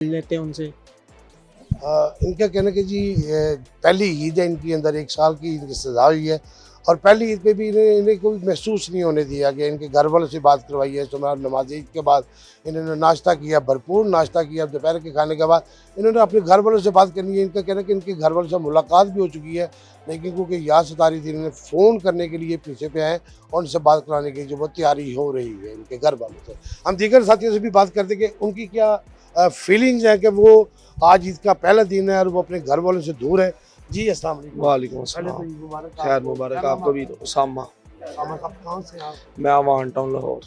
लेते हैं उनसे। इनका कहना कि जी पहली ईद है इनके अंदर, 1 साल की इनकी सजा हुई है और पहली ईद पे भी इन्हें कोई महसूस नहीं होने दिया गया। इनके घर वालों से बात करवाई है। सुबह नमाज ईद के बाद इन्होंने नाश्ता किया, भरपूर नाश्ता किया। दोपहर के खाने के बाद इन्होंने अपने घर वालों से बात करनी है। इनका कहना है कि इनके घर वालों से मुलाकात भी हो चुकी है, लेकिन क्योंकि याद सता रही थी, इन्होंने फ़ोन करने के लिए पीछे पे आए और उनसे बात कराने की जो वो तैयारी हो रही है इनके घर वालों से। हम दीगर साथियों से भी बात करते कि उनकी क्या फीलिंग्स हैं कि वो आज ईद का पहला दिन है और वो अपने घर वालों से दूर है। जी अस्सलाम वालेकुम। वालेकुम पहले अस्सलाम। तो ईद मुबारक खैर आपको। मुबारक क्या नाम आपको भी। आपका? उसामा। सामा साहब कहाँ से हैं आप? मैं आवान टाउन लाहौर।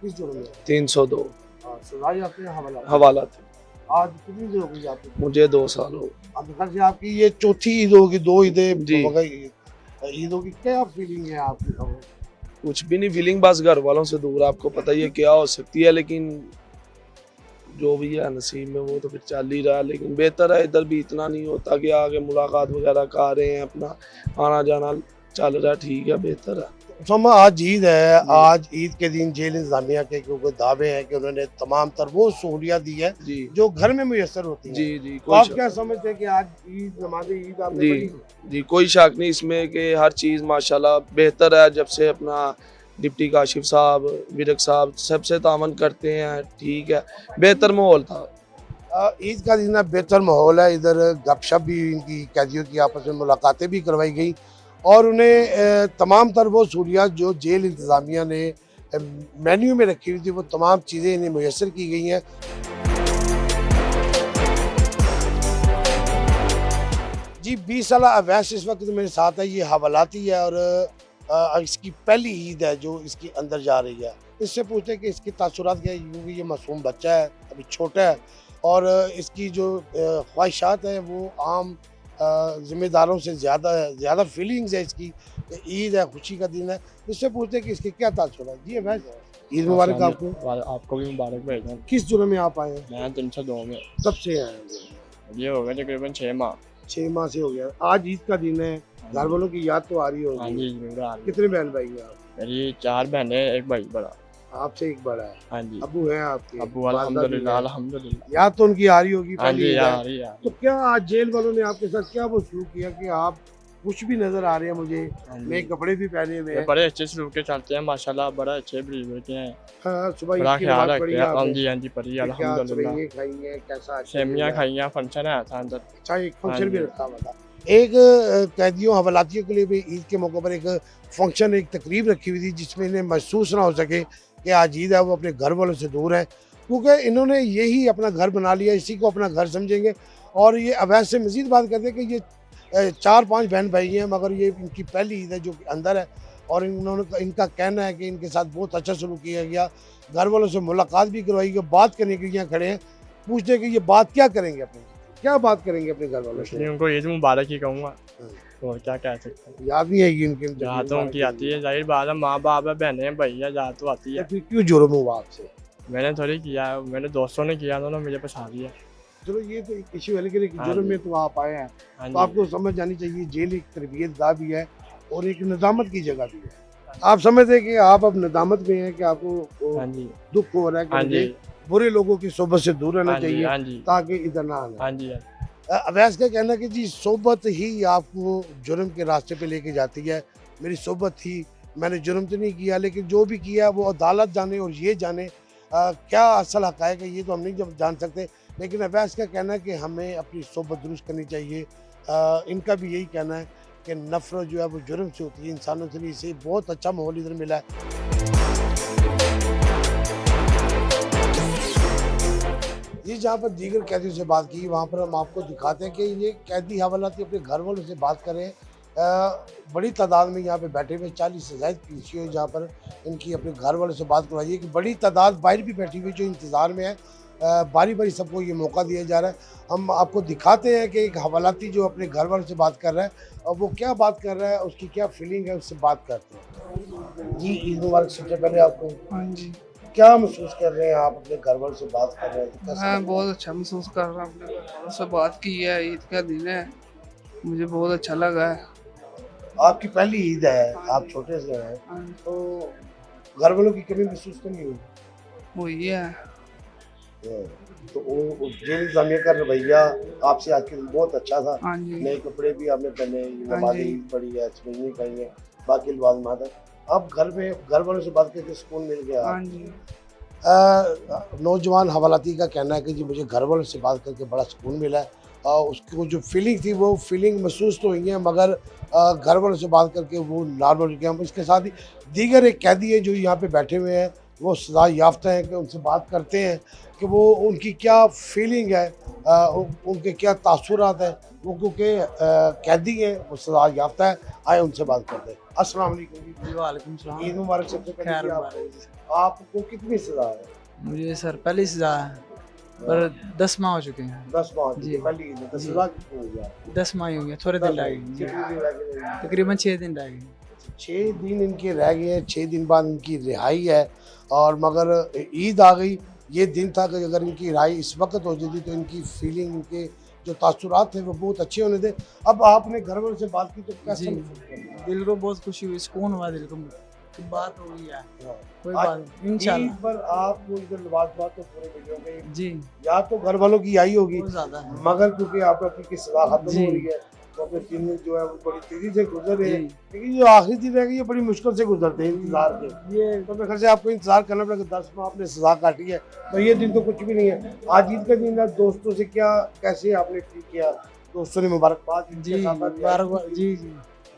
किस जुर्म में? 302 सजाई आपके यहाँ हवाला? हवाला थे। आज कितनी ईद हो गई आपकी? मुझे 2 साल हो। अब घर से आपकी ये चौथी ईद होगी, 2 ईदें जी। हो गई ईदों की। क्या फीलिंग है आपकी? खबर कुछ भी नहीं फीलिंग, बस घर वालों से दूर। आपको पता ही है क्या हो सकती है, लेकिन जो भी है नसीब में वो तो फिर चल ही रहा है। लेकिन बेहतर है, इधर भी इतना नहीं होता कि आगे मुलाकात वगैरह कर रहे हैं, अपना आना जाना चल रहा है, ठीक है, बेहतर है। समा आज ईद है। आज ईद के दिन जेल इंतजामिया के क्योंकि दावे हैं कि उन्होंने तमाम तर वो सहूलियत दी है जी जो घर में मुयसर होती है। जी जी तो आप क्या समझते हैं कि आज ईद नमाज ईद आपने जी पढ़ी? जी कोई शक नहीं इसमें कि हर चीज़ माशाल्लाह बेहतर है। जब से अपना डिप्टी काशिफ साहब, विरक साहब सबसे तामन करते हैं, ठीक है, बेहतर माहौल था। ईद का दिन है, बेहतर माहौल है। इधर गपशप भी इनकी कैदियों की आपस में मुलाकातें भी करवाई गई और उन्हें तमाम तर वो सहूलियात जो जेल इंतज़ामिया ने मेन्यू में रखी हुई थी वो तमाम चीज़ें इन्हें मुयसर की गई हैं। जी 20 साल अवैस इस वक्त मेरे साथ है। ये हवालाती है और इसकी पहली ईद है जो इसके अंदर जा रही है। इससे पूछते हैं कि इसकी तासुरात क्या है, क्योंकि ये मासूम बच्चा है, अभी छोटा है और इसकी जो ख्वाहिशात हैं वो आम ज़िम्मेदारों से ज़्यादा फीलिंग्स है इसकी। ईद है, खुशी का दिन है। इससे पूछते हैं कि इसके क्या तासुरात। जी अवैस, ईद मुबारक आपको। आपको भी मुबारक भाईजान। किस जुर्म में आप आए हैं? मैं 302 में। कब से आए हैं? ये हो गया तकरीबन 6 माह। 6 माह से हो गया। आज ईद का दिन है, घर वालों की याद तो आ रही हाँ होगी। जी बिल्कुल आ रही है। कितने बहन भाई हैं आप? मेरी 4 बहनें, एक भाई बड़ा। आपसे एक बड़ा है। हाँ जी। अबू हैं आपके? अबू वालदा भी अल्हम्दुलिल्लाह हैं। अल्हम्दुलिल्लाह। याद तो उनकी आ रही होगी हाँ पहली जी ईद आ है। रही है। तो क्या आज जेल वालों ने आपके साथ क्या वो शुरू किया कि आप कुछ भी नजर आ रहे हैं मुझे, हाँ जी। नए कपड़े भी पहने हुए ये हैं। बड़े अच्छे सलूक के चलते हैं माशाल्लाह, बड़ा अच्छे बिहेवियर के हैं। हाँ, सुबह बड़ा ईद की ख्याल नमाज रखते पढ़ी हैं। हाँ आपने? जी हाँ जी पढ़ी क्या अल्हम्दुलिल्लाह। सेवइयां खाई हैं? कैसा सेमियाँ खाई हैं, फंक्शन है था अंदर। अच्छा, एक हाँ फंक्शन भी जी। रखा हुआ था। एक कैदियों हवालातियों के लिए भी ईद के मौके पर एक फंक्शन, एक तकरीब रखी हुई थी जिसमें इन्हें महसूस ना हो सके कि आज ईद है, वो अपने घर वालों से दूर है, क्योंकि इन्होंने यही अपना घर बना लिया, इसी को अपना घर समझेंगे। और ये अवैस से मज़ीद बात करते हैं कि ये 4-5 बहन भाई हैं, मगर ये इनकी पहली ईद है जो कि अंदर है और इनका कहना है कि इनके साथ बहुत अच्छा सलूक किया गया। घर वालों से मुलाकात भी करवाई गई, बात करने के लिए यहाँ खड़े हैं। पूछते हैं कि ये बात क्या करेंगे अपने, क्या बात करेंगे अपने घर वालों इसलिए से? उनको ईद मुबारक ही कहूँगा, और क्या कह सकते हैं। याद नहीं आएगी उनकी? याद तो उनकी आती है, जाहिर बात है, माँ बाप है, बहनें भाई है, याद तो आती है। फिर क्यों जुर्म हुआ आपसे? मैंने थोड़ी किया है, मेरे दोस्तों ने किया, उन्होंने मुझे फंसा दिया। चलो ये तो एक इशू है, लेकिन एक हाँ जुर्म जी। में तो आप आए हैं हाँ तो जी। आपको समझ जानी चाहिए जेल एक तरबियत गाह भी है और एक निजामत की जगह भी है। आप समझते हैं कि आप अब निजामत में हैं कि आपको हाँ जी दुख हो रहा है कि हाँ मुझे जी बुरे लोगों की सोबत से दूर रहना हाँ जी चाहिए हाँ जी ताकि इधर ना आना। हाँ जी। अवैस का कहना है कि जी सोबत ही आपको जुर्म के रास्ते पे लेके जाती है। मेरी सोबत थी, मैंने जुर्म तो नहीं किया, लेकिन जो भी किया वो अदालत जाने और ये जाने क्या असल हक़ाइक़ है ये तो हम नहीं जब जान सकते। लेकिन अवैस का कहना है कि हमें अपनी सोबत दुरुस्त करनी चाहिए। इनका भी यही कहना है कि नफ़रत जो है वो जुर्म से होती है, इंसानों से नहीं। इसे बहुत अच्छा माहौल इधर मिला है। ये जहाँ पर दीगर कैदियों से बात की, वहाँ पर हम आपको दिखाते हैं कि ये कैदी हवालाती अपने घर वालों से बात करें। बड़ी तादाद में यहाँ पे बैठे हुए 40 से ज़ायद पीछे हुए, जहाँ पर इनकी अपने घर वालों से बात करवाइए कि बड़ी तादाद बाहर भी बैठी हुई जो इंतज़ार में है। बारी बारी सबको ये मौका दिया जा रहा है। हम आपको दिखाते हैं कि एक हवालाती जो अपने घर वालों से बात कर रहा है और वो क्या बात कर रहा है, उसकी क्या फीलिंग है, उससे बात करते हैं। जी ईद मुबारक सबसे पहले आपको। हाँ जी, क्या महसूस कर रहे हैं आप अपने घर वालों से बात कर रहे हैं? तो कैसा मैं बहुत अच्छा महसूस कर रहा हूँ। अपने घरवालों से बात की है, ईद का दिन है, मुझे बहुत अच्छा लगा है। आपकी पहली ईद है, आप छोटे से हैं, हाँ, तो घर वालों की कमी महसूस तो नहीं हुई? वो ये है। तो वो जेल इंतजामिया का रवैया आपसे आज के दिन बहुत अच्छा था। हाँ जी। नए कपड़े भी आपने पहने, हाँ नमाज़ें जी। पढ़ी है, तस्बीहें पढ़ी है, बाकी लवाज़िमात है। अब घर में घर वालों से बात करके सुकून मिल गया। हाँ जी। नौजवान हवालाती का कहना है कि जी मुझे घर वालों से बात करके बड़ा सुकून मिला है। उसको जो फीलिंग थी वो फीलिंग महसूस तो हुई है, मगर घर वालों से बात करके वो नॉर्मल हो गया। हम इसके साथ ही दीगर एक कैदी है जो यहाँ पे बैठे हुए हैं, वो सजा याफ्ता हैं कि उनसे बात करते हैं कि वो उनकी क्या फीलिंग है, उनके क्या तासुरात हैं। वो क्योंकि कैदी हैं, वो सजा याफ्ता है। आए उनसे बात करते हैं। अस्सलाम वालेकुम। वालेकुम सलाम। ईद मुबारक सबसे खैर पहले। मुबारक। आपको कितनी सजा है? मुझे सर पहली सजा है पर 10 माह हो चुके हैं। 10 माह जी। पहली ईद है, तो जी। सजा कितनी हो गया? 10 माह ही हो गए, थोड़े दिन रह गए। कितने दिन रह गए? तकरीबन 6 दिन रह गए। 6 दिन इनके रह गए हैं। 6 दिन बाद इनकी रिहाई है। और मगर ईद आ गई, ये दिन था कि अगर इनकी रिहाई इस वक्त हो जाती तो इनकी फीलिंग, इनके जो तासुरात थे वो बहुत अच्छे होने थे। अब आपने घर वालों से बात की तो कैसा जी। महसूस करना? दिल को बहुत खुशी हुई, सुकून हुआ दिल को कि बात हो गई है। हाँ। कोई आज बात नहीं, इंशाल्लाह। ईद पर आपको इधर लिबास बात तो पूरे मिले होंगे, जी या तो घर वालों की आई होगी, बहुत ज़्यादा है। मगर क्योंकि आप की सजा खत्म जी। हो रही है तो अपने दिन जो है वो बड़ी तेजी से गुजर रहे हैं। जी। लेकिन जो आखिरी दिन रह गई ये बड़ी मुश्किल से गुजरते हैं इंतजार के। ये तो मेरे ख्याल से आपको इंतजार करना पड़ेगा। 10 माह आपने सजा काटी है तो ये दिन तो कुछ भी नहीं है। आज ईद का दिन है, दोस्तों से क्या कैसे आपने ट्रीट किया? दोस्तों ने मुबारकबाद दी, जी उनके साथ आप मुबारकबाद। जी जी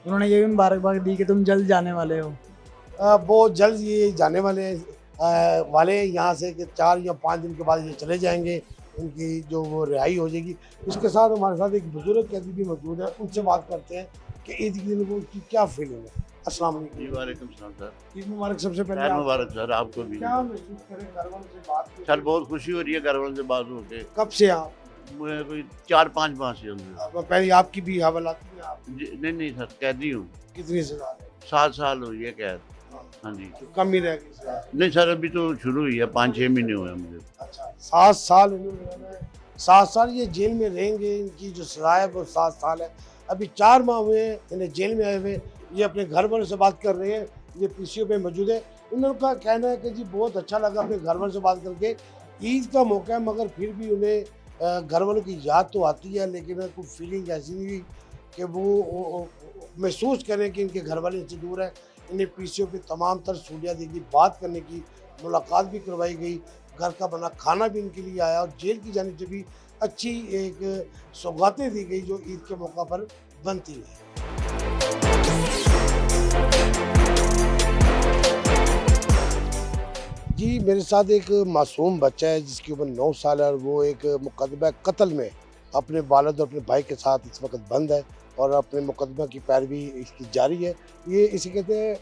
उन्होंने ये भी मुबारकबाद दी कि तुम जल्द जाने वाले हो। बहुत जल्द ये जाने वाले यहाँ से कि 4 या 5 दिन के बाद ये चले जाएंगे। उनकी जो वो रिहाई हो जाएगी। इसके साथ हमारे साथ एक बुजुर्ग कैदी भी मौजूद है, उनसे बात करते हैं कि ईद के दिन वो उसकी क्या फीलिंग है। अस्सलाम वालेकुम। जी वालेकुम सलाम सर। ईद मुबारक सबसे पहले खैर आप मुबारक सर आपको भी। क्या महसूस करें घर वालों से बात करके? सर बहुत खुशी हो रही है घर वालों से बात होके। कब से आप? मैं कोई 4-5 माह से हूँ। अब पहले आपकी भी हवालाती है, आप नहीं सर कैदी हूँ। कितनी सजा है? 7 साल हुई है कैद। हाँ जी। तो कम ही रह गई सजा। नहीं सर अभी तो शुरू हुई है, 5-6 महीने हुए हैं मुझे। अच्छा 7 साल इन्होंने 7 साल ये जेल में रहेंगे। इनकी जो सजा है वो 7 साल है। अभी 4 माह हुए हैं इन्हें जेल में आए हुए। ये अपने घर वालों से बात कर रहे हैं। ये पीसीओ पे मौजूद है। उनका कहना है कि जी बहुत अच्छा लगा अपने घर वालों से बात करके। ईद का मौका है मगर फिर भी उन्हें घर वालों की याद तो आती है, लेकिन कोई फीलिंग ऐसी नहीं हुई कि वो महसूस करें कि इनके घर वाले इनसे दूर हैं। इन्हें पीसीओ पे तमाम तर सहूलियात दी गई, बात करने की, मुलाकात भी करवाई गई, घर का बना खाना भी इनके लिए आया और जेल की जानिब से भी अच्छी एक सौगातें दी गई जो ईद के मौका पर बनती है। जी मेरे साथ एक मासूम बच्चा है जिसकी उम्र 9 साल है और वो एक मुकदमा कत्ल में अपने वालिद और अपने भाई के साथ इस वक्त बंद है और अपने मुकदमा की पैरवी इसकी जारी है। ये इसे कहते हैं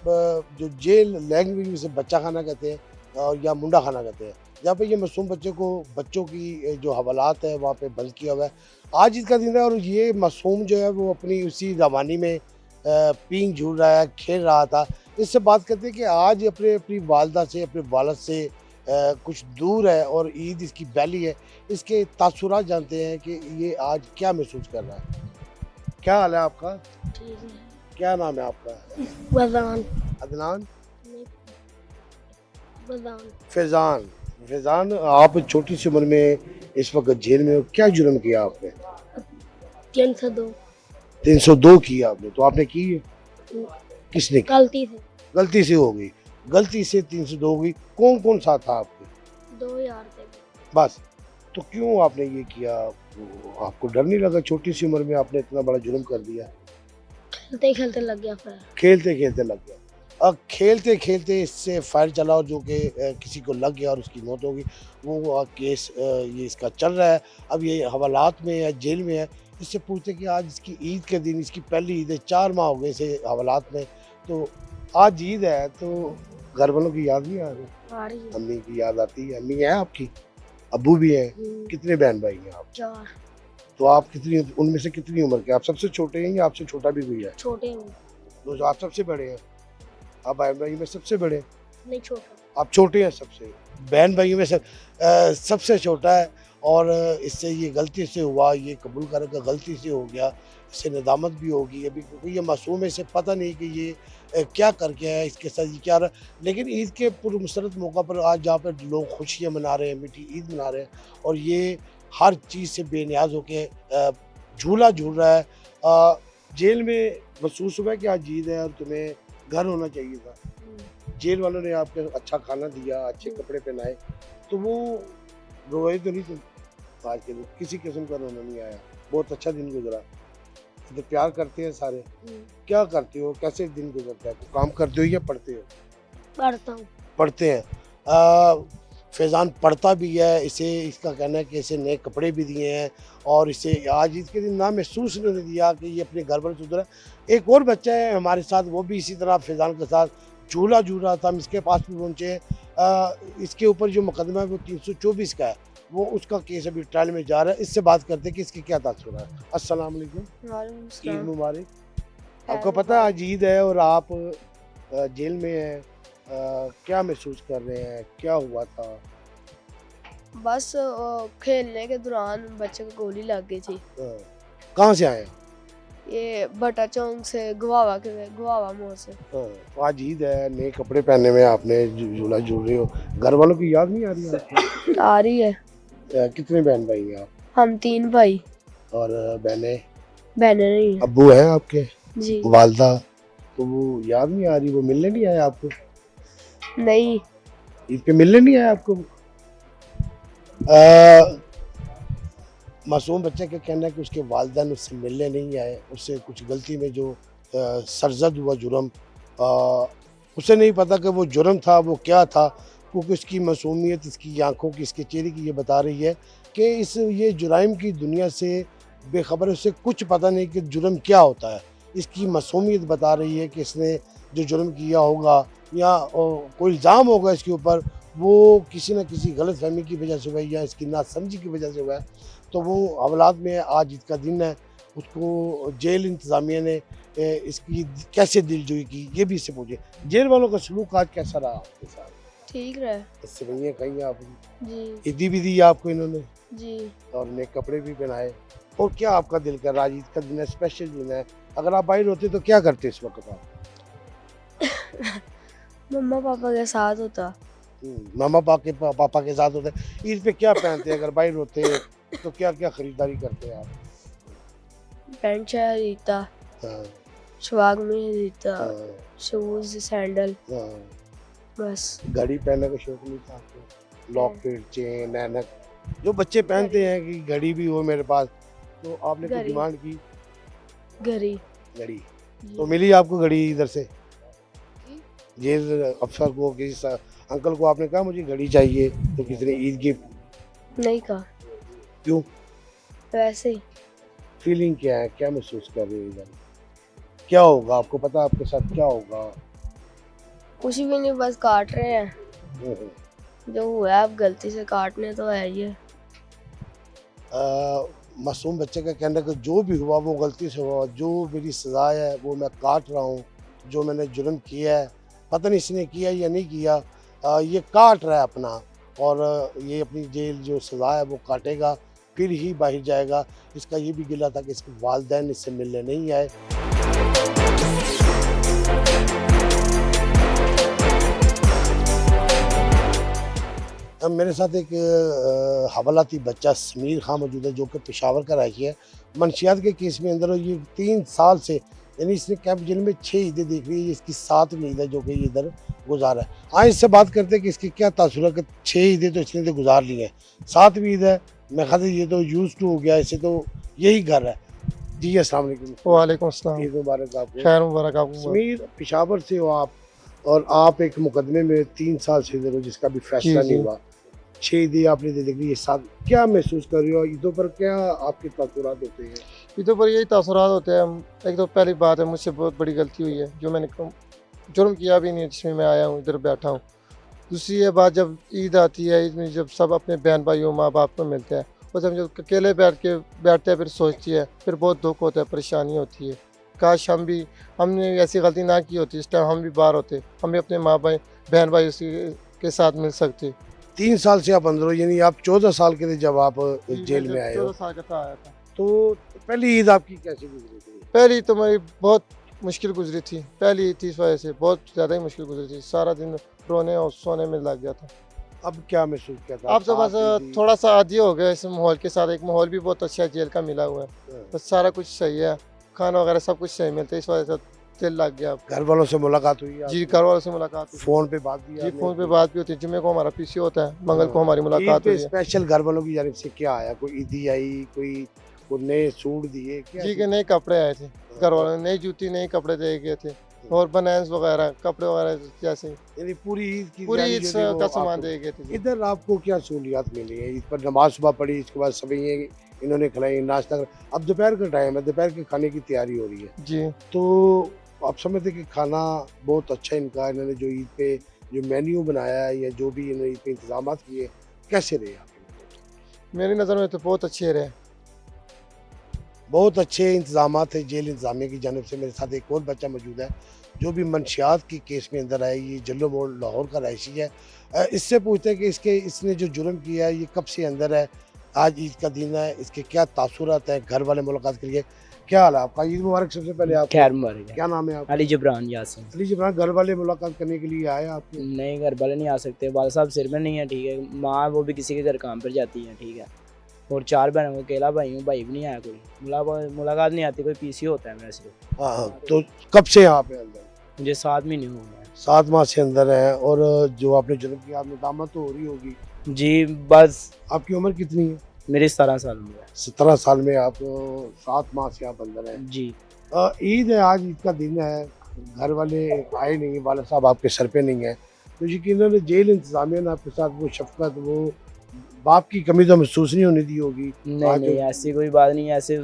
जो जेल लैंग्वेज में से बच्चा खाना कहते हैं और या मुंडा खाना कहते हैं, जहाँ पे ये मासूम बच्चों की जो हवालात है वहाँ पे बंद किया हुआ है। आज इसका दिन है और ये मासूम जो है वो अपनी उसी रवानी में पींग झूल रहा है, खेल रहा था। इससे बात करते हैं कि आज अपनी वालदा से, अपने वालिद से कुछ दूर है और ईद इसकी पहली है। इसके तासुरात जानते हैं कि ये आज क्या महसूस कर रहा है। क्या हाल है आपका? ठीक है। क्या नाम है आपका? वज़ान। अदनान? वज़ान। फैज़ान, आप छोटी सी उम्र में इस वक्त जेल में हो, क्या जुर्म किया आपने? 302 302 किया आपने, तो आपने की है? किसने की? गलती से। गलती से हो गई। गलती से 302 हो गई। कौन कौन साथ था आपके? 2 यार थे। बस तो क्यों आपने ये किया? आपको डर नहीं लगा? छोटी सी उम्र में आपने इतना बड़ा जुर्म कर दिया। खेलते खेलते लग गया फिर। खेलते खेलते लग गया। अब खेलते खेलते इससे फायर चला और जो कि किसी को लग गया और उसकी मौत हो गई। वो केस ये इसका चल रहा है। अब ये हवालात में है, जेल में है। इससे पूछते कि आज इसकी ईद के दिन, इसकी पहली ईद है, 4 माह हो गए इसे हवालात में, तो आज ईद है तो घर वालों की याद नहीं आ रही? आ रही है। अम्मी की याद आती है? अम्मी है आपकी? अब्बू भी हैं? कितने बहन भाई हैं आप? 4 तो आप कितनी, उनमें से कितनी उम्र के? आप सबसे छोटे हैं या आपसे छोटा भी कोई है? छोटे हूँ। तो आप सबसे बड़े हैं? आप बहन भाई में सबसे बड़े हैं? नहीं छोटा। आप छोटे हैं सबसे? बहन भाइयों में सबसे छोटा है और इससे ये गलती से हुआ, ये कबूल कर का गलती से हो गया, इससे नदामत भी होगी अभी, क्योंकि ये मासूम है, इसे पता नहीं कि ये क्या करके है, इसके साथ ये क्या रहा। लेकिन ईद के पुरमसरत मौका पर आज जहाँ पर लोग खुशियाँ मना रहे हैं, मीठी ईद मना रहे हैं, और ये हर चीज़ से बेनियाज होके झूला झूल रहा है। जेल में महसूस हुआ कि आज ईद है और तुम्हें घर होना चाहिए था, जेल वालों ने आपको अच्छा खाना दिया, अच्छे कपड़े पहनाए, तो वो रोए तो नहीं तुम आज के दिन? किसी किस्म का रोना नहीं आया, बहुत अच्छा दिन गुजरा। तो प्यार करते हैं सारे। क्या करते हो, कैसे दिन गुजरता है? काम करते हो या पढ़ते हो? पढ़ता हूँ। पढ़ते हैं। फैज़ान पढ़ता भी है, इसे इसका कहना है कि इसे नए कपड़े भी दिए हैं और इसे आज ईद के दिन ना महसूस नहीं दिया कि ये अपने घर पर सुधरा। एक और बच्चा है हमारे साथ, वो भी इसी तरह फैज़ान के साथ झूला झूल रहा था, हम इसके पास भी पहुँचे हैं। इसके ऊपर जो मुकदमा है वो 324 का है, वो उसका केस अभी ट्रायल में जा रहा है। इससे बात करते हैं कि इसकी क्या तासुर है। अस्सलाम वालेकुम, ईद मुबारक। आपको पता है आज ईद है और आप जेल में हैं, क्या महसूस कर रहे हैं, क्या हुआ था? बस खेलने के दौरान बच्चे को गोली लग गई थी। कहाँ से आए हैं? ये भट्टा चौक से गुवावा मोड़ से। आज ईद है, नए कपड़े पहने में आपने झूला झूल रहे हो, घर वालों की याद नहीं आ रही आपको? आ रही है। कितने बहन भाई हैं आप? हम 3 भाई। और बहनें? बहनें नहीं हैं। अब्बू हैं आपके? जी वालदा? तो वो याद नहीं आ रही, वो मिलने नहीं आए आपको? नहीं। ईद पे मिलने नहीं आए आपको? मासूम बच्चे का कहना है कि उसके वालिदैन उससे मिलने नहीं आए, उससे कुछ गलती में जो सरजद हुआ जुर्म, उसे नहीं पता कि वो जुर्म था, वो क्या था, क्योंकि उसकी मासूमियत, इसकी आंखों की, इसके चेहरे की ये बता रही है कि ये जुराइम की दुनिया से बेखबर, उससे कुछ पता नहीं कि जुर्म क्या होता है। इसकी मासूमियत बता रही है कि इसने जो जुर्म किया होगा या कोई इल्ज़ाम होगा इसके ऊपर, वो किसी न किसी गलत फहमी की वजह से हुआ या इसकी नासमझी की वजह से हुआ है। तो वो हवालात में आज ईद का दिन है, उसको जेल इंतज़ामिया ने इसकी कैसे दिलजोई की, ये भी इससे पूछे। जेल वालों का सलूक आज कैसा रहा आपके साथ? ठीक रहे। इससे भैया कहीं आप जी ईदी भी दी आपको इन्होंने जी। और नए कपड़े भी पहनाए, और क्या आपका दिल कर रहा है? ईद का दिन है, स्पेशल दिन है, अगर आप बाहर होते तो क्या करते इस वक्त आप? मम्मा पापा के साथ होता। मामा पापा के साथ होते। ईद पे क्या पहनते हैं अगर बाहर होते तो क्या क्या खरीदारी करते हैं आप? पैंट शर्ट खरीदता, हाँ, शवाग में खरीदता, हाँ, शूज सैंडल, हाँ। बस। घड़ी पहनने का शौक नहीं था आपको? लॉकेट, चेन, ऐनक जो बच्चे पहनते हैं कि घड़ी भी हो मेरे पास, तो आपने कोई घड़ी। डिमांड की? घड़ी। घड़ी तो मिली आपको घड़ी इधर से? जेल अफसर को, किसी अंकल को आपने कहा मुझे घड़ी चाहिए, तो किसी ने ईद गिफ्ट नहीं कहा, क्यों? वैसे ही। फीलिंग क्या है, क्या महसूस कर रहे हो इधर? क्या होगा आपको पता है आपके साथ क्या होगा? कुछ भी नहीं, बस काट रहे हैं। जो हुआ है अब गलती से काटने तो है ही है। मासूम बच्चे का कहना है कि जो भी हुआ वो गलती से हुआ, जो मेरी सज़ा है वो मैं काट रहा हूँ, जो मैंने जुर्म किया है पता नहीं इसने किया या नहीं किया, ये काट रहा है अपना, और ये अपनी जेल जो सज़ा है वो काटेगा, फिर ही बाहर जाएगा। इसका ये भी गिला था कि इसके वालिदैन इससे मिलने नहीं आए। अब मेरे साथ एक हवालाती बच्चा समीर खां मौजूद है, जो कि पेशावर का रही है। मनशियात के केस में अंदर ये 3 साल से, यानी इसने कैंप जेल में 6 ईदें देख ली है, इसकी 7वीं ईद है जो कि इधर गुजारा है। आज इससे बात करते हैं कि इसकी क्या तासुर है कि 6 ईदें तो इसने तो गुजार ली हैं, 7वीं ईद है, मैं ख्याल ये तो यूज टू हो गया, इसे तो यही घर है। जी अस्सलाम वालेकुम। वालेकुम अस्सलाम। ईद मुबारक आपको। खैर मुबारक आपको। समीर, पेशावर से हो आप, और आप एक मुकदमे में 3 साल से इधर हो जिसका भी फैसला जी, नहीं जी। हुआ, 6 ईदें आपने दे दी है, साथ क्या महसूस कर रहे हो? ईदों पर क्या आपके तासुरात होते हैं? ईदों पर यही तासुरात होते हैं। एक तो पहली बात है, मुझसे बहुत बड़ी गलती हुई है, जो मैंने जुर्म किया भी नहीं, जिसमें मैं आया हूँ इधर बैठा हूँ। दूसरी ये बात, जब ईद आती है, ईद में जब सब अपने बहन भाइयों माँ बाप को मिलते हैं, और जब अकेले बैठते हैं फिर सोचती है, फिर बहुत दुख होता है, परेशानी होती है। काश हमने ऐसी गलती ना की होती, इस टाइम हम भी बाहर होते, हम भी अपने माँ भाई बहन भाई उसी के साथ मिल सकते। 3 साल से आप अंदर हो, यानी आप 14 साल के थे जब आप जेल में आए हो। 14 साल का था आया था। तो पहली ईद आपकी कैसे गुजरी थी? पहली तो मेरी बहुत मुश्किल गुजरी थी, पहली ईद थी, इस वजह से बहुत ज़्यादा ही मुश्किल गुजरी थी, सारा दिन रोने और सोने में लग गया था। अब क्या महसूस किया था? अब तो बस थोड़ा सा आदी हो गया इस माहौल के साथ, एक माहौल भी बहुत अच्छा है जेल का मिला हुआ है, बस सारा कुछ सही है, खाना वगैरह सब कुछ सही मिलता है, इस वजह से दिल लग गया। घर वालों से मुलाकात हुई? जी घर वालों से मुलाकात हुई, फोन पे बात भी? जी फोन पे बात भी होती है, जुम्मे को हमारा पीसी होता है, मंगल को हमारी मुलाकात हुई है। स्पेशल घर वालों की जानिब से क्या आया? कोई ईदी आई, कोई नए सूट दिए क्या? जी के नए कपड़े आए थे, घर वालों ने नई जूती नए कपड़े दे गए थे और बनान्स वगैरह कपड़े वगैरह जैसे, यानी पूरी ईद की पूरी तैयारी ईद जो थी वो का सामान आपको- दे गए थे। इधर आपको क्या सहूलियात मिली है? ईद पर नमाज सुबह पढ़ी, इसके बाद सभी इन्होंने खिलाई, नाश्ता कर, अब दोपहर का टाइम है, दोपहर के खाने की तैयारी हो रही है, जी तो आप समझते कि खाना बहुत अच्छा इनका, इन्होंने जो ईद पे जो मेन्यू बनाया है या जो भी इन्होंने ईद पे इंतजाम किए कैसे रहे आपके? मेरी नज़र में तो बहुत अच्छे रहे। बहुत अच्छे इंतजाम थे जेल इंतजामिया की जानिब से। मेरे साथ एक और बच्चा मौजूद है जो भी मंशियात की केस में अंदर आया, ये जल्लो मोड़ लाहौर का रहायशी है। इससे पूछते हैं कि इसने जो जुर्म किया है ये कब से अंदर है, आज ईद का दिन है, इसके क्या तासुरात हैं घर वाले मुलाकात के लिए? क्या हाल है आपका? ईद मुबारक। सबसे पहले आप खैर मुबारक है। क्या नाम है आपका? अली जबरान यासिन। अली जबरान, घर वाले मुलाकात करने के लिए आए आपके? नहीं, घर वाले नहीं आ सकते, वाला साहब सिर में नहीं है, ठीक है, माँ वो भी किसी के घर काम पर जाती है, ठीक है, और 4 बहनों को अकेला भाई हूँ, भाई भी नहीं आया कोई, मुलाकात नहीं आती, कोई पीसी होता है मेरा सिर्फ। हाँ, तो कब से यहाँ पे अंदर? मुझे 7 महीने हो गए। 7 माह से अंदर हैं। और जो आपने जुर्म किया, आपने दामत तो हो रही होगी? जी बस आपकी उम्र कितनी है? मेरी 17 साल में है। 17 साल में आप 7 माह से आप अंदर हैं। जी ईद है, आज ईद का दिन है, घर वाले आए नहीं, वाला साहब आपके सर पे नहीं है, तो यकीनन जेल इंतजामिया ने आपके साथ वो शफकत, वो बाप की कमी तो महसूस नहीं होने दी होगी? नहीं नहीं, ऐसी कोई बात नहीं है, ऐसे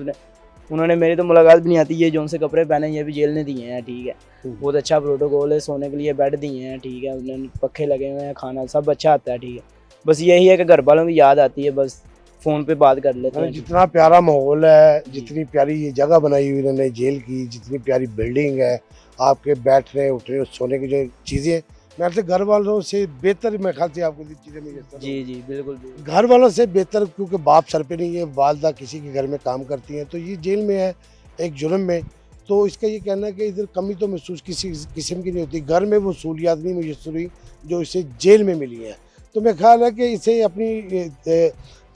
उन्होंने मेरी तो मुलाकात भी नहीं आती, ये जो उनसे कपड़े पहने ये भी जेल ने दिए हैं, ठीक है, बहुत अच्छा प्रोटोकॉल है, सोने के लिए बेड दिए हैं, ठीक है, उन्होंने पखे लगे हुए हैं, खाना सब अच्छा आता है, ठीक है, बस यही है कि घर वालों की याद आती है, बस फ़ोन पे बात कर लेते हैं। जितना प्यारा माहौल है, जितनी प्यारी ये जगह बनाई हुई इन्होंने जेल की, जितनी प्यारी बिल्डिंग है, आपके बैठने उठने सोने की जो चीज़ें, मैं से घर वालों से बेहतर मेरे ख्याल से आपको चीज़ें मिल जाती हैं। जी जी बिल्कुल बिल्कुल। घर वालों से बेहतर, क्योंकि बाप सर पे नहीं है, वालदा किसी के घर में काम करती हैं, तो ये जेल में है एक जुर्म में, तो इसका ये कहना है कि इधर कमी तो महसूस किसी किस्म की नहीं होती, घर में वो सहूलियात नहीं मुयसर हुई जो इसे जेल में मिली है। तो मेरा ख्याल है कि इसे अपनी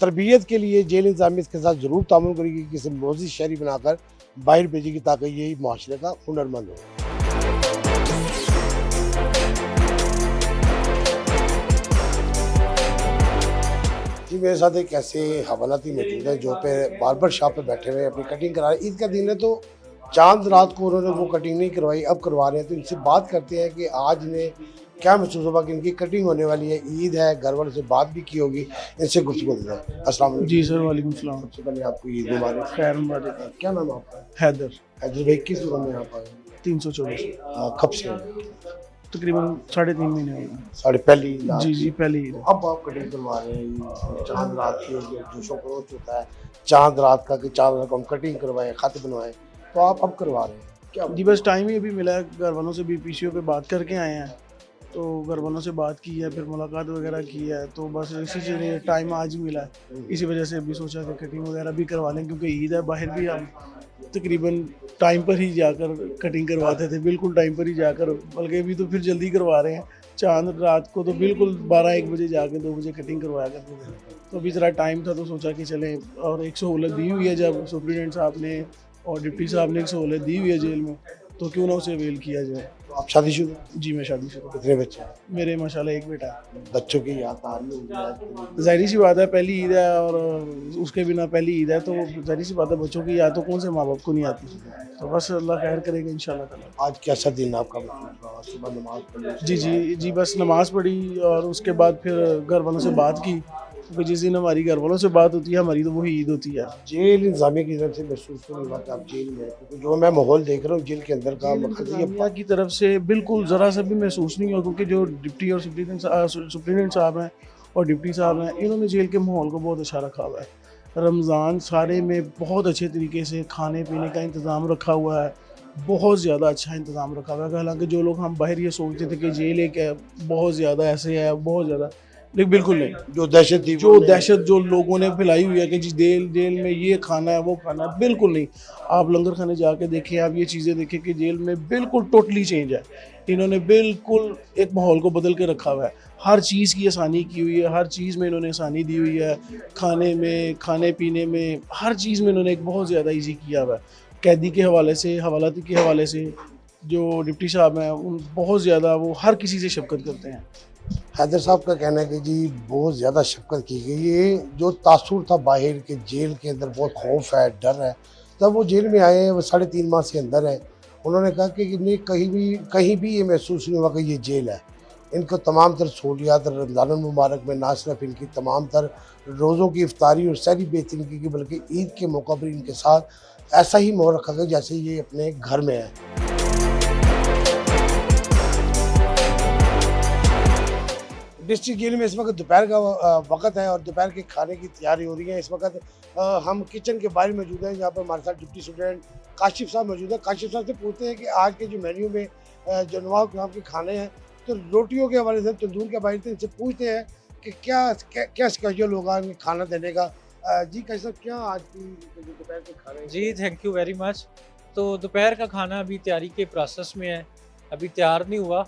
तरबियत के लिए जेल इंतजामिया इसके साथ ज़रूर तामुल करेगी, किसी मोज़ी शहरी बनाकर बाहर भेजेगी ताकि ये माशरे का हुनरमंद हो। जी मेरे साथ एक ऐसे हवालाती मौजूद है जो पे बार्बर शॉप पे बैठे हुए अपनी कटिंग करा रहे हैं। ईद का दिन है तो चांद रात को उन्होंने वो कटिंग नहीं करवाई, अब करवा रहे हैं, तो इनसे बात करते हैं कि आज इन्हें क्या महसूस होगा कि इनकी कटिंग होने वाली है, ईद है, घर वालों से बात भी की होगी, इनसे गुफ्तगू देते हैं। अस्सलाम वालेकुम। जी सर, वालेकुम सलाम। सबसे पहले आपको ईद मुबारक। खैर मुबारक। क्या नाम है आपका? हैदर। हैदर भाई, किस उम्र में आप आए? 324। कब से? तकरीबन 3.5 महीने हो गए। साढ़े पहली ईद? जी जी पहली ईद। अब आप कटिंग करवा रहे हैं, चांद रात की जोशो खरोश होता है चांद रात का कि चांद रात को हम कटिंग करवाएं, खत बनवाएं, तो आप अब करवा रहे हैं क्या? जी बस टाइम ही अभी मिला है, घर वालों से भी पीसीओ पे बात करके आए हैं, तो घर वालों से बात की है, फिर मुलाकात वगैरह की है, तो बस इसी से टाइम आज ही मिला है, इसी वजह से अभी सोचा कि कटिंग वगैरह भी करवा लें, क्योंकि ईद है, बाहर भी हम तकरीबन टाइम पर ही जाकर कटिंग करवाते थे, बिल्कुल टाइम पर ही जाकर, बल्कि अभी तो फिर जल्दी करवा रहे हैं, चांद रात को तो बिल्कुल 12-1 बजे जाकर 2 बजे कटिंग करवाया करते थे, तो अभी ज़रा टाइम था तो सोचा कि चलें, और एक सहूलत दी हुई है जब सुप्रीडेंट साहब ने और डिप्टी साहब ने एक सहूलत दी हुई है जेल में, तो क्यों ना उसे अवेल किया जाए। आप शादीशुदा? जी मैं शादीशुदा। कितने बच्चे हैं? मेरे माशाल्लाह एक बेटा है। बच्चों की याद आ रही होगी? जाहिर सी बात है, पहली ईद है और उसके बिना पहली ईद है, तो जाहिर सी बात है बच्चों की याद तो कौन से माँ बाप को नहीं आती, तो बस अल्लाह खैर करेगा इंशाल्लाह ताला। आज कैसा दिन आपका? सुबह नमाज पढ़ी? जी जी जी बस नमाज पढ़ी और उसके बाद फिर घर वालों से बात की, क्योंकि जिस दिन हमारी घर वालों से बात होती है हमारी तो वही ईद होती है। जेल इंतजामिया की तरफ से महसूस तो नहीं हुआ कि आप जेल में, क्योंकि जो मैं माहौल देख रहा हूँ जेल के अंदर का, इंतजामिया की तरफ से बिल्कुल ज़रा सा भी महसूस नहीं हुआ, क्योंकि जो डिप्टी और सुप्रीडेंट साहब हैं और डिप्टी साहब हैं, इन्होंने जेल के माहौल को बहुत अच्छा रखा हुआ है। रमज़ान सारे में बहुत अच्छे तरीके से खाने पीने का इंतज़ाम रखा हुआ है, बहुत ज़्यादा अच्छा इंतज़ाम रखा हुआ है। हालांकि जो लोग हम बाहर ये सोचते थे कि जेल एक बहुत ज़्यादा ऐसे है, बहुत ज़्यादा, लेकिन बिल्कुल नहीं। जो दहशत थी जो वो नहीं। दहशत जो लोगों ने फैलाई हुई है कि जी जेल में ये खाना है वो खाना है, बिल्कुल नहीं। आप लंगर खाने जाके देखें, आप ये चीज़ें देखें कि जेल में बिल्कुल टोटली चेंज है। इन्होंने बिल्कुल एक माहौल को बदल के रखा हुआ है। हर चीज़ की आसानी की हुई है, हर चीज़ में इन्होंने आसानी दी हुई है। खाने में, खाने पीने में, हर चीज़ में इन्होंने एक बहुत ज़्यादा ईजी किया हुआ है। कैदी के हवाले से, हवालाती के हवाले से जो डिप्टी साहब हैं उन बहुत ज़्यादा वो हर किसी से शफकत करते हैं। हैदर साहब का कहना है कि जी बहुत ज़्यादा शफकत की गई। ये जो तासुर था बाहर के जेल के अंदर, बहुत खौफ है, डर है, तब वो जेल में आए हैं, वो 3.5 माह से अंदर है। उन्होंने कहा कि इन्हें कहीं भी ये महसूस नहीं हुआ कि ये जेल है। इनको तमाम तर सहूलियात रमज़ान मुबारक में ना सिर्फ इनकी तमाम तर रोज़ों की इफ्तारी और सहरी बेहतरीन की बल्कि ईद के मौका पर इनके साथ ऐसा ही माहौल रखा गया जैसे ये अपने घर में है। डिस्ट्रिक्ट जेल में इस वक्त दोपहर का वक्त है और दोपहर के खाने की तैयारी हो रही है। इस वक्त हम किचन के बाहर मौजूद हैं, जहाँ पर हमारे साथ डिप्टी स्टूडेंट काशिफ साहब मौजूद है। काशिफ साहब से पूछते हैं कि आज के जो मेन्यू में जो नवाब किस्म के खाने हैं, तो रोटियों के हवाले से, तंदूर के हवाले से इनसे पूछते हैं कि क्या स्केड्यूल होगा इनके खाना देने का। जी काशिफ साहब, क्या आज की जो दोपहर के खाने हैं? जी थैंक यू वेरी मच। तो दोपहर का खाना अभी तैयारी के प्रोसेस में है, अभी तैयार नहीं हुआ।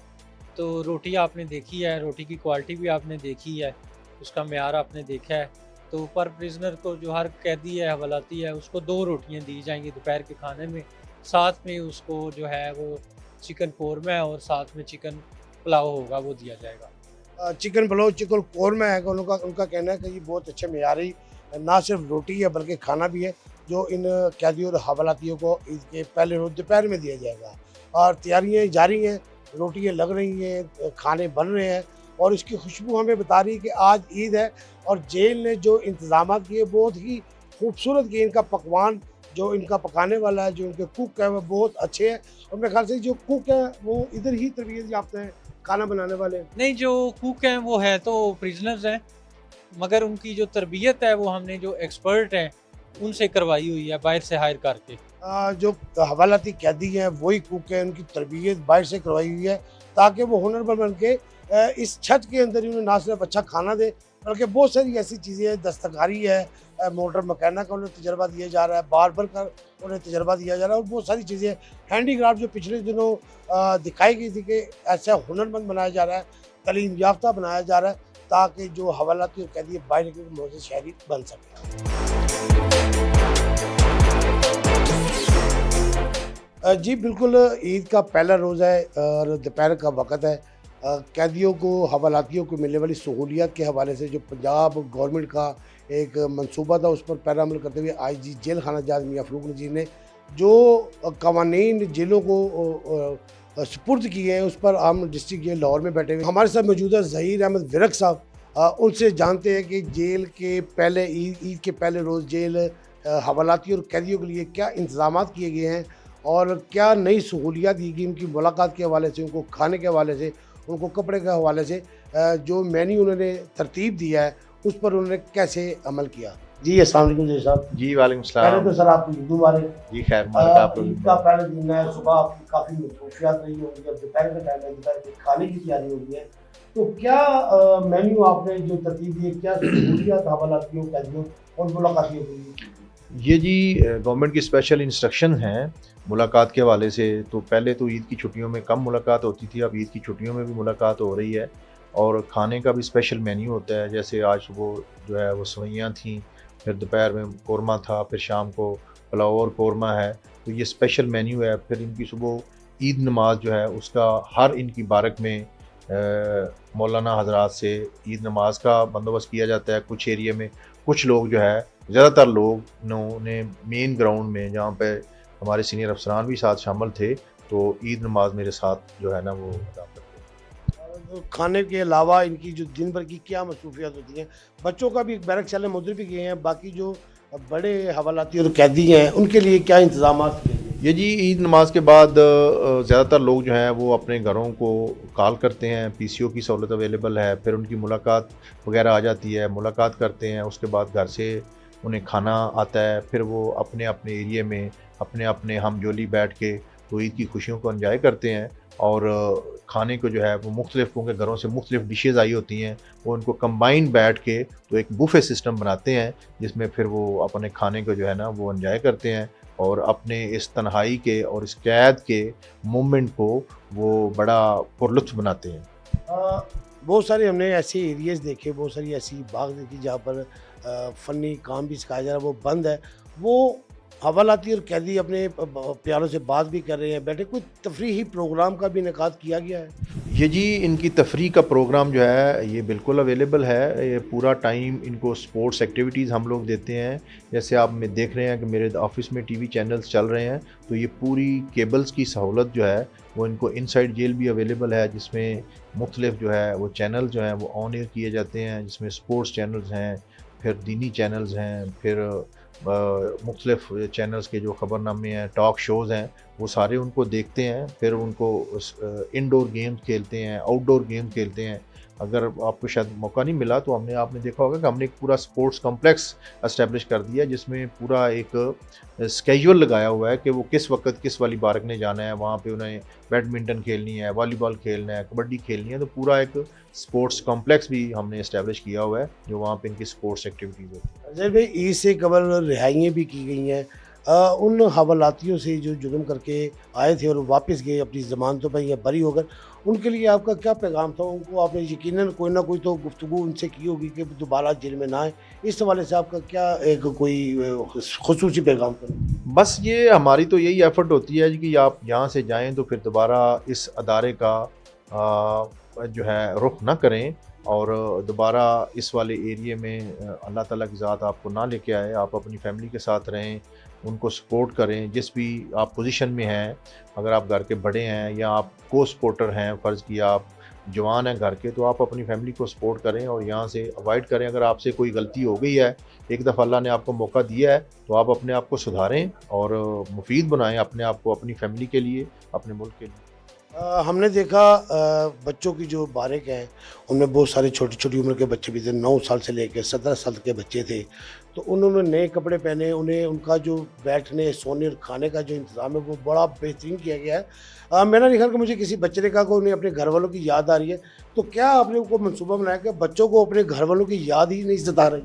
तो रोटी आपने देखी है, रोटी की क्वालिटी भी आपने देखी है, उसका मेयार आपने देखा है। तो पर प्रिजनर को, जो हर कैदी है, हवालाती है, उसको 2 रोटियां दी जाएंगी दोपहर के खाने में। साथ में उसको जो है वो चिकन कौरमा है और साथ में चिकन पुलाव होगा, वो दिया जाएगा। चिकन पुलाव, चिकन कौरमा है। उनका कहना है कि ये बहुत अच्छे मेयारी ना सिर्फ रोटी है बल्कि खाना भी है जो इन कैदियों और हवालातियों को ईद के पहले रोज दोपहर में दिया जाएगा। और तैयारियाँ जारी हैं, रोटियाँ लग रही हैं, खाने बन रहे हैं और इसकी खुशबू हमें बता रही है कि आज ईद है। और जेल ने जो इंतज़ाम किए बहुत ही खूबसूरत किए। इनका पकवान जो इनका पकाने वाला है, जो इनके कुक है, वो बहुत अच्छे हैं। और मेरे ख्याल से जो कुक है वो इधर ही तरबियत याफ्ता है खाना बनाने वाले। नहीं, जो कुक हैं वो है तो प्रिजनर्स हैं, मगर उनकी जो तरबियत है वो हमने जो एक्सपर्ट हैं उनसे करवाई हुई है, बाहर से हायर करके। जो हवालाती कैदी हैं वही कुक हैं, उनकी तरबियत बाहर से करवाई हुई है ताकि वो हुनरमंद बन के इस छत के अंदर ही उन्हें ना सिर्फ अच्छा खाना दे बल्कि बहुत सारी ऐसी चीज़ें हैं, दस्तकारी है, मोटर मकैनिक का उन्हें तजर्बा दिया जा रहा है, बार्बर का उन्हें तजर्बा दिया जा रहा है और बहुत सारी चीज़ें हैंडीक्राफ्ट जो पिछले दिनों दिखाई गई थी कि ऐसा हुनरमंद बनाया जा रहा है, तालीम याफ्ता बनाया जा रहा है ताकि जो हवालाती और कैदी बाहर निकल के मौजूद शहरी बन सके। जी बिल्कुल, ईद का पहला रोज़ है और दोपहर का वक़्त है। कैदियों को, हवालातियों को मिलने वाली सहूलियत के हवाले से जो पंजाब गवर्नमेंट का एक मंसूबा था उस पर पैरा अमल करते हुए IG जेल खाना जज मियां फ़रूक नज़ीर ने जो कवानीन जेलों को सुपुर्द किए हैं उस पर हम डिस्ट्रिक्ट जेल लाहौर में बैठे हुए हमारे साथ मौजूद है ज़हीर अहमद विरक साहब। उनसे जानते हैं कि जेल के पहले ईद के पहले रोज़ जेल हवालाती और कैदियों के लिए क्या इंतज़ाम किए गए हैं और क्या नई सहूलियात दी गई उनकी मुलाकात के हवाले से, उनको खाने के हवाले से, उनको कपड़े के हवाले से, जो मेन्यू उन्होंने तरतीब दिया है उस पर उन्होंने कैसे अमल किया। जी अस्सलाम वालेकुम जी साहब। जी वालेकुम सलाम। पहले तो सर आपको ईद मुबारक। जी खैर मुबारक आप ईद का पहले दिन है, सुबह आपकी काफ़ी मसरूफियात रही होंगी, अब दोपहर का टाइम है, दोपहर के खाने की तैयारी हो गई है, तो क्या मेन्यू आपने जो तरतीब दी, क्या सहूलियात हवालातियों, कैदियों और मुलाकातियों के लिए? ये जी गवर्नमेंट की स्पेशल इंस्ट्रक्शन हैं मुलाकात के हवाले से। तो पहले तो ईद की छुट्टियों में कम मुलाकात होती थी, अब ईद की छुट्टियों में भी मुलाकात हो रही है और खाने का भी स्पेशल मेन्यू होता है। जैसे आज सुबह जो है वो सवैयाँ थीं, फिर दोपहर में कौरमा था, फिर शाम को पुलाव और कौरमा है, तो ये स्पेशल मेन्यू है। फिर इनकी सुबह ईद नमाज जो है उसका हर इनकी बारक में मौलाना हजरात से ईद नमाज का बंदोबस्त किया जाता है। कुछ एरिया में कुछ लोग जो है, ज़्यादातर लोग ने मेन ग्राउंड में जहाँ पे हमारे सीनियर अफसरान भी साथ शामिल थे, तो ईद नमाज मेरे साथ जो है ना वो अदा करते हैं। खाने के अलावा इनकी जो दिन भर की क्या मसरूफियात होती हैं? बच्चों का भी बैरक चले मुद्र भी किए हैं, बाकी जो बड़े हवालाती और कैदी हैं उनके लिए क्या इंतजाम किए? ये जी ईद नमाज के बाद ज़्यादातर लोग जो हैं वो अपने घरों को कॉल करते हैं, PCO की सहूलत अवेलेबल है, फिर उनकी मुलाकात वगैरह आ जाती है, मुलाकात करते हैं, उसके बाद घर से उन्हें खाना आता है, फिर वो अपने अपने एरिया में अपने अपने हमजोली बैठ के तो ईद की खुशियों को एंजॉय करते हैं। और खाने को जो है वो मुख्तलिफ उनके घरों से मुख्तलिफ डिशेज़ आई होती हैं, वो उनको कंबाइन बैठ के तो एक बुफे सिस्टम बनाते हैं जिसमें फिर वो अपने खाने को जो है ना वो एंजॉय करते हैं और अपने इस तन्हाई के और इस कैद के मोमेंट को वो बड़ा पुरलुत्फ बनाते हैं। बहुत सारे हमने ऐसे एरियाज़ देखे, बहुत सारी ऐसी बाग देखी जहाँ पर फ़नी काम भी सिखाया जा रहा है, वो बंद है। वो हवालाती और कैदी अपने प्यारों से बात भी कर रहे हैं बैठे। कोई तफरीही प्रोग्राम का भी इनेकाद किया गया है? ये जी इनकी तफरी का प्रोग्राम जो है ये बिल्कुल अवेलेबल है। ये पूरा टाइम इनको स्पोर्ट्स एक्टिविटीज़ हम लोग देते हैं। जैसे आप में देख रहे हैं कि मेरे ऑफिस में टीवी चैनल्स चल रहे हैं, तो ये पूरी केबल्स की सहूलत जो है वो इनको इनसाइड जेल भी अवेलेबल है, जिसमें मुख्तलिफ जो है वो चैनल जो हैं वो ऑन एयर किए जाते हैं, जिसमें स्पोर्ट्स चैनल्स हैं, फिर दीनी चैनल्स हैं, फिर मुख्तलिफ चैनल्स के जो ख़बरनामे हैं, टॉक शोज़ हैं, वो सारे उनको देखते हैं। फिर उनको इंडोर गेम्स खेलते हैं, आउटडोर गेम खेलते हैं। अगर आपको शायद मौका नहीं मिला तो आपने देखा होगा कि हमने एक पूरा स्पोर्ट्स कॉम्प्लेक्स एस्टेब्लिश कर दिया है, जिसमें पूरा एक स्केड्यूल लगाया हुआ है कि वो किस वक्त किस वाली पार्क ने जाना है, वहाँ पे उन्हें बैडमिंटन खेलनी है, वॉलीबॉल खेलना है, कबड्डी खेलनी है। तो पूरा एक स्पोर्ट्स कॉम्प्लेक्स भी हमने इस्टेब्लिश किया हुआ है जो वहाँ पे इनकी स्पोर्ट्स एक्टिविटीज़ होती है। अजय भाई, ईद से कबल रिहाइयाँ भी की गई हैं उन हवालातियों से जो जुल्म करके आए थे और वापस गए अपनी ज़मानतों पर या बरी होकर, उनके लिए आपका क्या पैगाम था? उनको आपने यकीनन कोई ना कोई तो गुफ्तगू उनसे की होगी कि दोबारा जेल में ना आए। इस हवाले से आपका क्या एक कोई खुसूसी पैगाम था? बस ये हमारी तो यही एफ़र्ट होती है कि आप यहाँ से जाएँ तो फिर दोबारा इस अदारे का जो है रुख ना करें और दोबारा इस वाले एरिए में अल्लाह ताला की ज़ात आपको ना लेके आए। आप अपनी फैमिली के साथ रहें, उनको सपोर्ट करें जिस भी आप पोजीशन में हैं। अगर आप घर के बड़े हैं या आप को सपोर्टर हैं, फ़र्ज़ किया आप जवान हैं घर के, तो आप अपनी फैमिली को सपोर्ट करें और यहाँ से अवॉइड करें। अगर आपसे कोई गलती हो गई है, एक दफ़ा अल्लाह ने आपको मौका दिया है, तो आप अपने आप को सुधारें और मुफीद बनाएं अपने आप को, अपनी फैमिली के लिए, अपने मुल्क के लिए। हमने देखा बच्चों की जो बारिक हैं उनमें बहुत सारे छोटी छोटी उम्र के बच्चे भी थे, 9 साल से लेकर 17 साल के बच्चे थे। तो उन्होंने नए कपड़े पहने, उन्हें उनका जो बैठने सोने और खाने का जो इंतज़ाम है वो बड़ा बेहतरीन किया गया है। मेरा नहीं ख्याल कि मुझे किसी बच्चे ने कहा कि उन्हें अपने घर वालों की याद आ रही है। तो क्या आपने को मनसूबा बनाया कि बच्चों को अपने घर वालों की याद ही नहीं सता रही?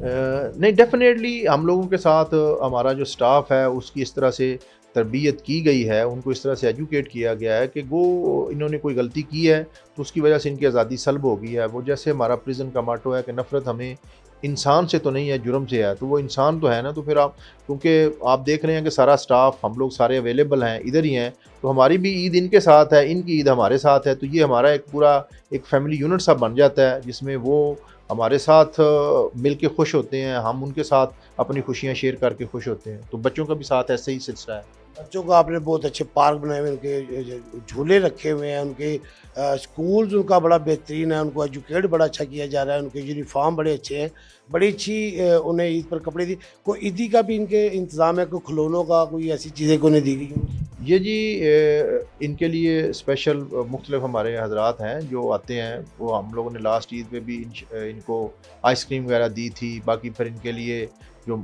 नहीं, डेफिनेटली हम लोगों के साथ हमारा जो स्टाफ है उसकी इस तरह से तरबियत की गई है, उनको इस तरह से एजुकेट किया गया है कि वो इन्होंने कोई गलती की है तो उसकी वजह से इनकी आज़ादी सल्ब हो गई है। वो जैसे हमारा प्रिजन का माटो है कि नफ़रत हमें इंसान से तो नहीं है, जुर्म से है। तो वो इंसान तो है ना, तो फिर आप, क्योंकि आप देख रहे हैं कि सारा स्टाफ हम लोग सारे अवेलेबल हैं, इधर ही हैं, तो हमारी भी ईद इनके साथ है, इनकी ईद हमारे साथ है। तो ये हमारा एक पूरा एक फैमिली यूनिट सा बन जाता है जिसमें वो हमारे साथ मिल के खुश होते हैं, हम उनके साथ अपनी खुशियाँ शेयर करके खुश होते हैं। तो बच्चों का भी साथ ऐसे ही सिलसिला है। बच्चों को आपने बहुत अच्छे पार्क बनाए हुए, उनके झूले रखे हुए हैं, उनके स्कूल्स उनका बड़ा बेहतरीन है, उनको एजुकेट बड़ा अच्छा किया जा रहा है, उनके यूनिफॉर्म बड़े अच्छे हैं, बड़ी अच्छी उन्हें ईद पर कपड़े दी। कोई ईदी का भी इनके इंतज़ाम है, कोई खिलौनों का, कोई ऐसी चीज़ें को उन्हें दी गई? ये जी इनके लिए स्पेशल मुख्तलिफ हमारे हजरात हैं जो आते हैं। वो हम लोगों ने लास्ट ईद पे भी इनको आइसक्रीम वगैरह दी थी। बाकी फिर इनके लिए जो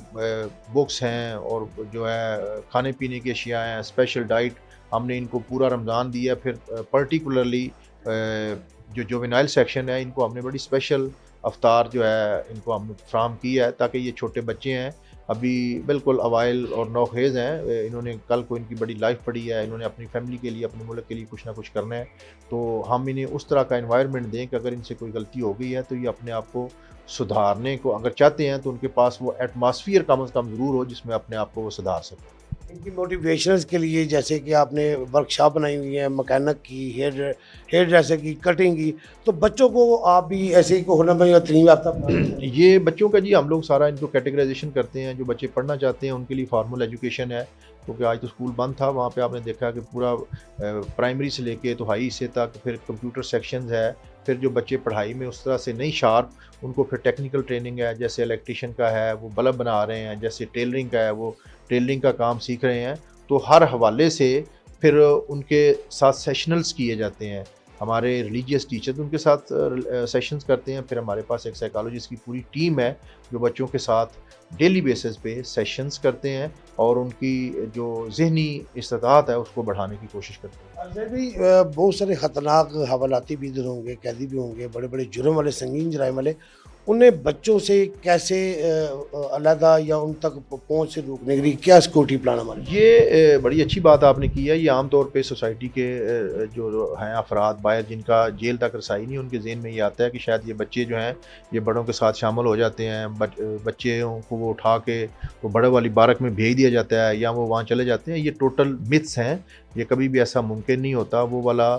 बुक्स हैं और जो है खाने पीने की अशिया हैं, स्पेशल डाइट हमने इनको पूरा रमज़ान दिया। फिर पर्टिकुलरली जो जुवेनाइल सेक्शन है, इनको हमने बड़ी स्पेशल अफ्तार जो है इनको हमने फ्राहम किया है, ताकि ये छोटे बच्चे हैं, अभी बिल्कुल अवाइल और नौखेज़ हैं। इन्होंने कल को इनकी बड़ी लाइफ पड़ी है, इन्होंने अपनी फैमिली के लिए, अपने मुल्क के लिए कुछ ना कुछ करना है। तो हम इन्हें उस तरह का एनवायरनमेंट दें कि अगर इनसे कोई गलती हो गई है तो ये अपने आप को सुधारने को अगर चाहते हैं तो उनके पास वो एटमॉस्फियर कम से कम ज़रूर हो जिसमें अपने आप को वो सुधार सकें। इनकी मोटिवेशंस के लिए जैसे कि आपने वर्कशॉप बनाई हुई है, मैकेनिक की, हेयर ड्रेसर की, कटिंग की, तो बच्चों को आप भी ऐसे ही को होना चाहिए तरीम याफ्ता? ये बच्चों का जी हम लोग सारा इनको कैटेगराइजेशन करते हैं। जो बच्चे पढ़ना चाहते हैं उनके लिए फॉर्मल एजुकेशन है, क्योंकि आज तो स्कूल बंद था। वहाँ पे आपने देखा कि पूरा प्राइमरी से लेके तो हाई से तक फिर कंप्यूटर सेक्शंस है। फिर जो बच्चे पढ़ाई में उस तरह से नहीं शार्प, उनको फिर टेक्निकल ट्रेनिंग है, जैसे इलेक्ट्रिशियन का है वो बल्ब बना रहे हैं, जैसे टेलरिंग का है वो टेलरिंग का काम सीख रहे हैं। तो हर हवाले से फिर उनके साथ सेशनल्स किए जाते हैं हमारे रिलीजियस टीचर्स उनके साथ सेशंस करते हैं। फिर हमारे पास एक साइकोलॉजिस्ट की पूरी टीम है जो बच्चों के साथ डेली बेसिस पे सेशंस करते हैं और उनकी जो ज़हनी इस्तात है उसको बढ़ाने की कोशिश करते हैं। अजय भाई, बहुत सारे ख़तरनाक हवालाती भी इधर होंगे, कैदी भी होंगे, बड़े बड़े जुर्म वाले, संगीन जराइम वाले, उन्हें बच्चों से कैसे अलहदा या उन तक पहुंच से रोकने के लिए क्या सिक्योरिटी प्लान हमारे? ये बड़ी अच्छी बात आपने की है। ये आम तौर पे सोसाइटी के जो हैं अफराद बाहर जिनका जेल तक रसाई नहीं, उनके ज़हन में ये आता है कि शायद ये बच्चे जो हैं ये बड़ों के साथ शामिल हो जाते हैं। बच्चों को वो उठा के वो बड़े वाली बारक में भेज दिया जाता है या वो वहाँ चले जाते हैं। ये टोटल मिथ्स हैं, ये कभी भी ऐसा मुमकिन नहीं होता। वो वाला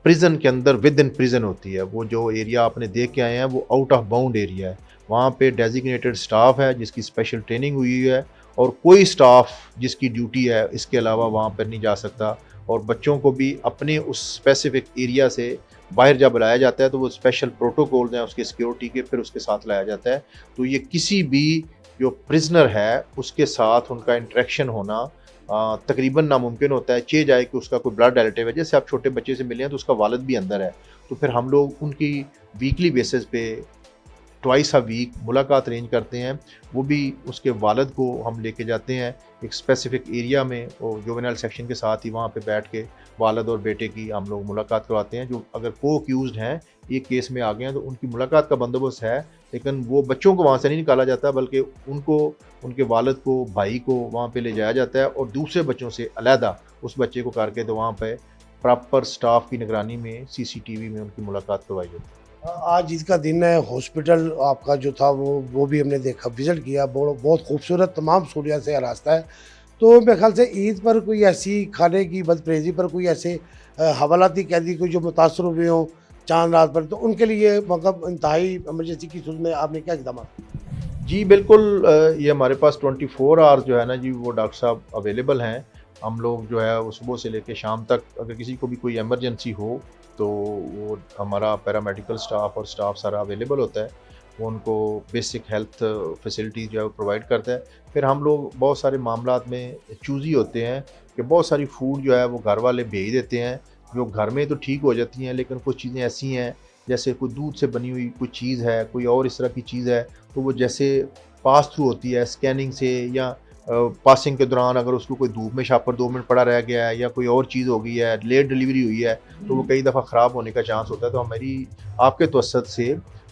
प्रिजन के अंदर विद इन प्रिजन होती है। वो जो एरिया आपने देख के आए हैं वो आउट ऑफ बाउंड एरिया है। वहाँ पे डेजिग्नेटेड स्टाफ है जिसकी स्पेशल ट्रेनिंग हुई है और कोई स्टाफ जिसकी ड्यूटी है इसके अलावा वहाँ पर नहीं जा सकता। और बच्चों को भी अपने उस स्पेसिफिक एरिया से बाहर जब लाया जाता है तो वो स्पेशल प्रोटोकॉल्स हैं उसके सिक्योरिटी के, फिर उसके साथ लाया जाता है। तो ये किसी भी जो प्रिजनर है उसके साथ उनका इंटरेक्शन होना तकरीबन नामुमकिन होता है। चे जाए कि उसका कोई ब्लड रिलेटिव है, जैसे आप छोटे बच्चे से मिले हैं तो उसका वालिद भी अंदर है, तो फिर हम लोग उनकी वीकली बेसिस पे ट्वाइस अ वीक मुलाकात अरेंज करते हैं। वो भी उसके वालिद को हम लेके जाते हैं एक स्पेसिफिक एरिया में, वो जुवेनाइल सेक्शन के साथ ही वहाँ पे बैठ के वालिद और बेटे की हम लोग मुलाकात करवाते हैं। जो अगर को अक्यूज्ड हैं एक केस में आ गए हैं तो उनकी मुलाकात का बंदोबस्त है, लेकिन वो बच्चों को वहाँ से नहीं निकाला जाता बल्कि उनको उनके वालिद को, भाई को वहाँ पे ले जाया जाता है और दूसरे बच्चों से अलहदा उस बच्चे को करके तो वहाँ पे प्रॉपर स्टाफ की निगरानी में CCTV में उनकी मुलाकात करवाई जाती है। आज ईद का दिन है, हॉस्पिटल आपका जो था वो भी हमने देखा, विजिट किया, बहुत खूबसूरत, तमाम सहूलियात से रास्ता है। तो मेरे ख्याल से ईद पर कोई ऐसी खाने की बदपरहेज़ी पर कोई ऐसे हवालाती कैदी को जो मुतासर हुए हों चांद रात पर, तो उनके लिए मतलब इंतहाई इमरजेंसी की सूरत में आपने क्या इक़दाम? जी बिल्कुल, ये हमारे पास 24 आवर्स जो है ना जी वो डॉक्टर साहब अवेलेबल हैं। हम लोग जो है वो सुबह से लेकर शाम तक अगर किसी को भी कोई एमरजेंसी हो तो वो हमारा पैरामेडिकल स्टाफ और स्टाफ सारा अवेलेबल होता है। वो उनको बेसिक हेल्थ फैसिलिटी जो है वो प्रोवाइड करता है। फिर हम लोग बहुत सारे मामलात में चूज़ी होते हैं कि बहुत सारी फूड जो है वो घर वाले भेज देते हैं जो घर में तो ठीक हो जाती हैं, लेकिन कुछ चीज़ें ऐसी हैं जैसे कोई दूध से बनी हुई कोई चीज़ है, कोई और इस तरह की चीज़ है, तो वो जैसे पास थ्रू होती है स्कैनिंग से या पासिंग के दौरान अगर उसको कोई धूप में शापर 2 मिनट पड़ा रह गया है या कोई और चीज़ हो गई है, लेट डिलीवरी हुई है, तो वो कई दफ़ा ख़राब होने का चांस होता है। तो हमारी आपके तवस्सुत से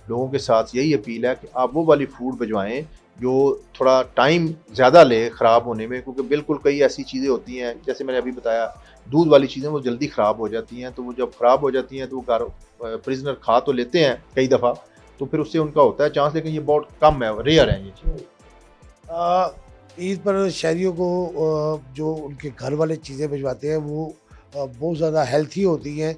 लोगों के साथ यही अपील है कि आप वो वाली फूड भिजवाएँ जो थोड़ा टाइम ज़्यादा ले ख़राब होने में, क्योंकि बिल्कुल कई ऐसी चीज़ें होती हैं जैसे मैंने अभी बताया दूध वाली चीज़ें वो जल्दी ख़राब हो जाती हैं। तो वो जब ख़राब हो जाती हैं तो वो घर प्रिजनर खा तो लेते हैं कई दफ़ा, तो फिर उससे उनका होता है चांस, लेकिन ये बहुत कम है, रेयर है ये चीज़। ईद पर शहरियों को जो उनके घर वाले चीज़ें भिजवाते हैं वो बहुत ज़्यादा हेल्थी होती हैं।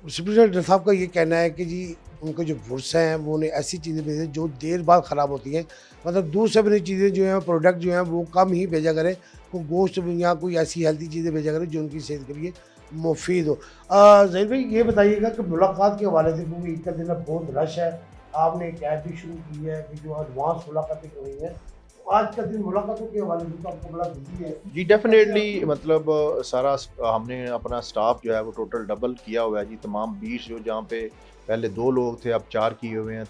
सुप्रीटेंडेंट साहब का ये कहना है कि जी उनको जो वुड्स हैं वो उन्हें ऐसी चीज़ें भेजें जो देर बाद ख़राब होती हैं, मतलब दूध से बनी चीज़ें जो हैं, प्रोडक्ट जो हैं वो कम ही भेजा करें, कोई गोश्त या कोई ऐसी हेल्थी चीज़ें भेजा करें जो उनकी सेहत के लिए मुफीद हो। ज़हीर भाई ये बताइएगा कि मुलाकात के हवाले से, क्योंकि ईद का दिन बहुत रश है, आपने एक ऐप भी शुरू की है कि जो एडवांस मुलाकातें कर रही हैं, आज का दिन मुलाकातों के हवाले से तो आपको बड़ा बिजी है। जी डेफिनेटली, मतलब सारा हमने अपना स्टाफ जो है वो टोटल डबल किया हुआ है जी। तमाम बीट्स जो जहाँ पे पहले 2 लोग थे अब 4 किए हुए हैं,